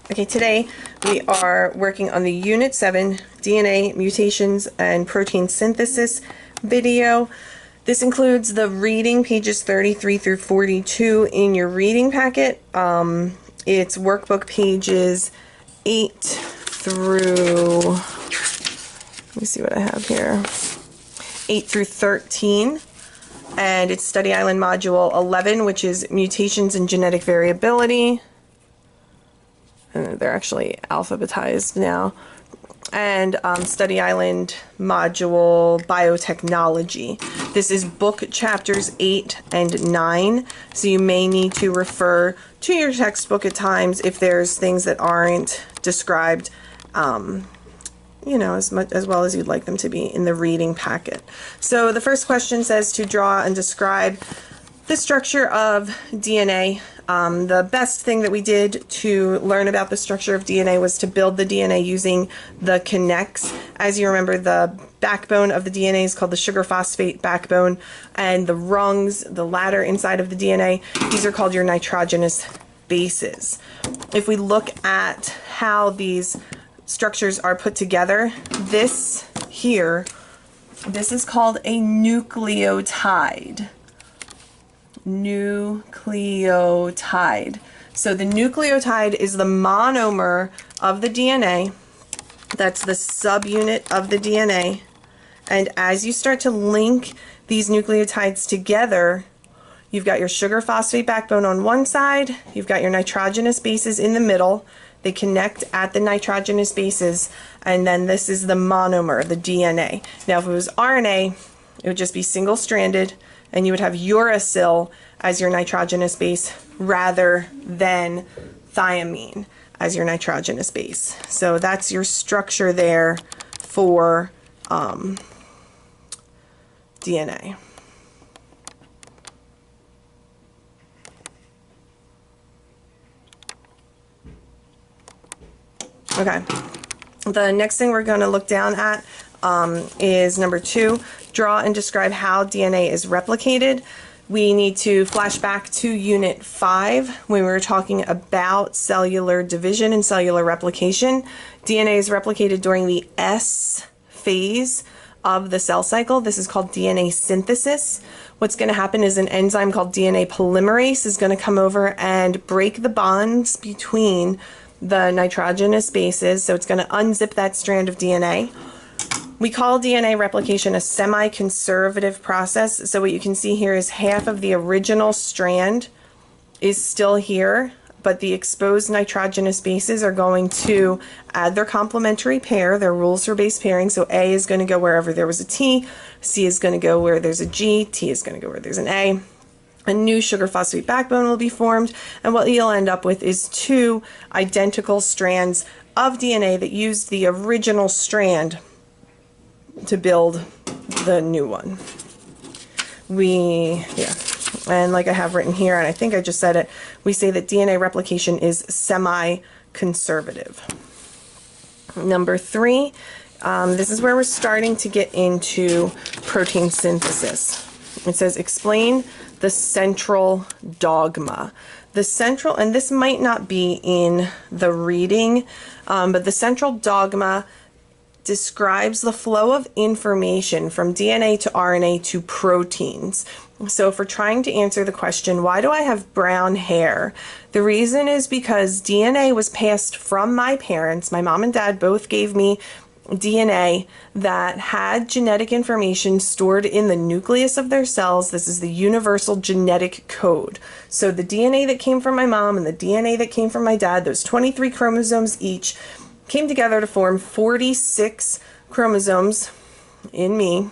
Okay, today we are working on the Unit 7 DNA mutations and protein synthesis video. This includes the reading pages 33 through 42 in your reading packet. It's workbook pages 8 through, let me see what I have here, 8 through 13. And it's Study Island Module 11, which is Mutations and Genetic Variability. And they're actually alphabetized now. And Study Island Module Biotechnology. This is book chapters 8 and 9, so you may need to refer to your textbook at times if there's things that aren't described, you know, as well as you'd like them to be in the reading packet. So the first question says to draw and describe the structure of DNA. The best thing that we did to learn about the structure of DNA was to build the DNA using the connects. As you remember, the backbone of the DNA is called the sugar phosphate backbone, and the rungs, the ladder inside of the DNA, these are called your nitrogenous bases. If we look at how these structures are put together, this here, this is called a nucleotide. Nucleotide. So the nucleotide is the monomer of the DNA. That's the subunit of the DNA. And as you start to link these nucleotides together, you've got your sugar phosphate backbone on one side, you've got your nitrogenous bases in the middle. They connect at the nitrogenous bases, and then this is the monomer, the DNA. Now if it was RNA, it would just be single-stranded, and you would have uracil as your nitrogenous base rather than thiamine as your nitrogenous base. So that's your structure there for DNA. Okay, the next thing we're going to look down at is number 2, draw and describe how DNA is replicated. We need to flash back to Unit 5 when we were talking about cellular division and cellular replication. DNA is replicated during the S phase of the cell cycle. This is called DNA synthesis. What's going to happen is an enzyme called DNA polymerase is going to come over and break the bonds between the nitrogenous bases, so it's going to unzip that strand of DNA. We call DNA replication a semi-conservative process. So what you can see here is half of the original strand is still here, but the exposed nitrogenous bases are going to add their complementary pair, their rules for base pairing. So A is going to go wherever there was a T, C is going to go where there's a G, T is going to go where there's an A. A new sugar phosphate backbone will be formed, and what you'll end up with is 2 identical strands of DNA that use the original strand to build the new one. And like I have written here, and I think I just said it, we say that DNA replication is semi-conservative. Number 3, this is where we're starting to get into protein synthesis. It says explain the central dogma. The central, and this might not be in the reading, but the central dogma describes the flow of information from DNA to RNA to proteins. So if we're trying to answer the question, why do I have brown hair? The reason is because DNA was passed from my parents. My mom and dad both gave me DNA that had genetic information stored in the nucleus of their cells. This is the universal genetic code. So the DNA that came from my mom and the DNA that came from my dad, those 23 chromosomes each, came together to form 46 chromosomes in me.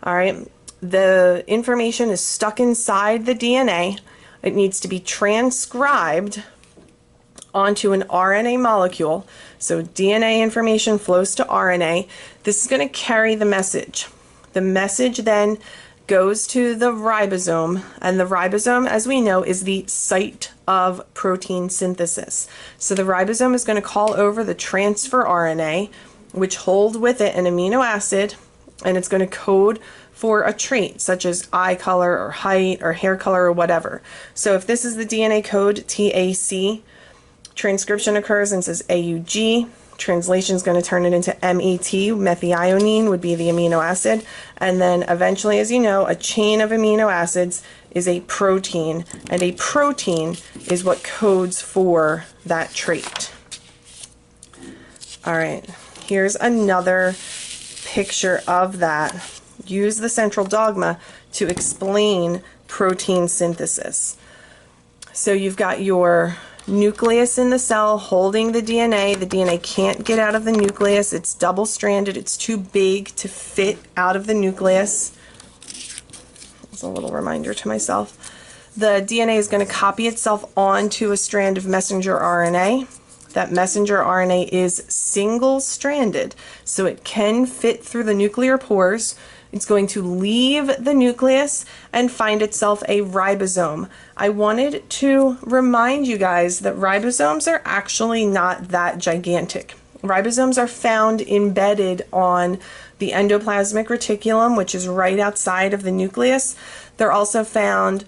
All right, the information is stuck inside the DNA. It needs to be transcribed onto an RNA molecule. So DNA information flows to RNA. This is going to carry the message. The message then goes to the ribosome, and the ribosome, as we know, is the site of protein synthesis. So the ribosome is going to call over the transfer RNA, which hold with it an amino acid, and it's going to code for a trait such as eye color or height or hair color or whatever. So if this is the DNA code TAC, Transcription occurs and says AUG. Translation is going to turn it into MET, methionine would be the amino acid. And then eventually, as you know, a chain of amino acids is a protein, and a protein is what codes for that trait. All right, here's another picture of that. Use the central dogma to explain protein synthesis. So you've got your nucleus in the cell holding the DNA. The DNA can't get out of the nucleus. It's double-stranded. It's too big to fit out of the nucleus. It's a little reminder to myself. The DNA is going to copy itself onto a strand of messenger RNA. That messenger RNA is single-stranded, so it can fit through the nuclear pores. It's going to leave the nucleus and find itself a ribosome. I wanted to remind you guys that ribosomes are actually not that gigantic. Ribosomes are found embedded on the endoplasmic reticulum, which is right outside of the nucleus. They're also found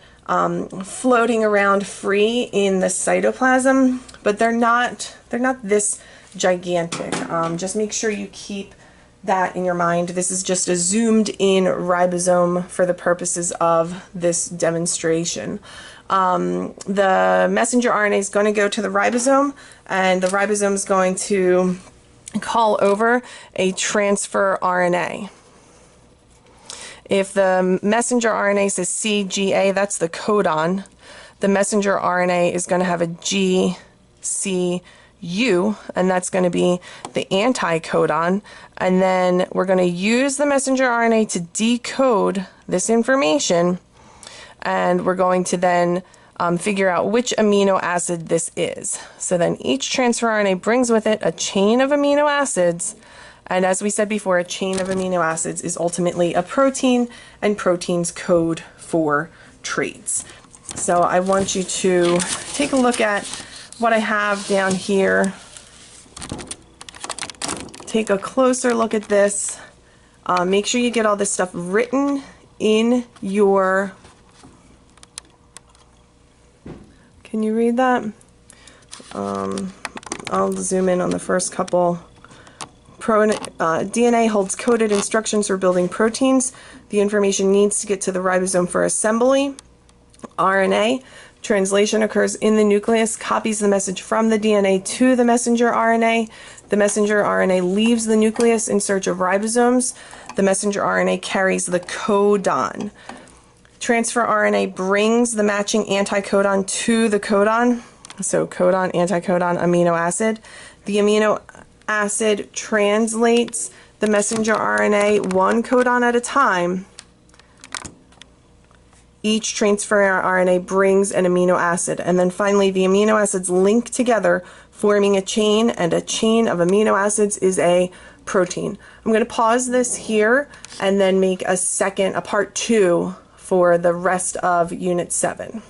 floating around free in the cytoplasm, but they're not this gigantic. Just make sure you keep that in your mind. This is just a zoomed in ribosome for the purposes of this demonstration. The messenger RNA is going to go to the ribosome, and the ribosome is going to call over a transfer RNA. If the messenger RNA says CGA, that's the codon. The messenger RNA is going to have a GCU, and that's going to be the anticodon. And then we're going to use the messenger RNA to decode this information, and we're going to then figure out which amino acid this is. So then each transfer RNA brings with it a chain of amino acids, and as we said before, a chain of amino acids is ultimately a protein, and proteins code for traits. So I want you to take a look at what I have down here. Take a closer look at this. Make sure you get all this stuff written in your... Can you read that? I'll zoom in on the first couple. DNA holds coded instructions for building proteins. The information needs to get to the ribosome for assembly. RNA. Translation occurs in the nucleus, copies the message from the DNA to the messenger RNA. The messenger RNA leaves the nucleus in search of ribosomes. The messenger RNA carries the codon. Transfer RNA brings the matching anticodon to the codon. So codon, anticodon, amino acid. The amino acid translates the messenger RNA one codon at a time. Each transfer RNA brings an amino acid, and then finally the amino acids link together, forming a chain, and a chain of amino acids is a protein. I'm going to pause this here and then make a part 2 for the rest of Unit 7.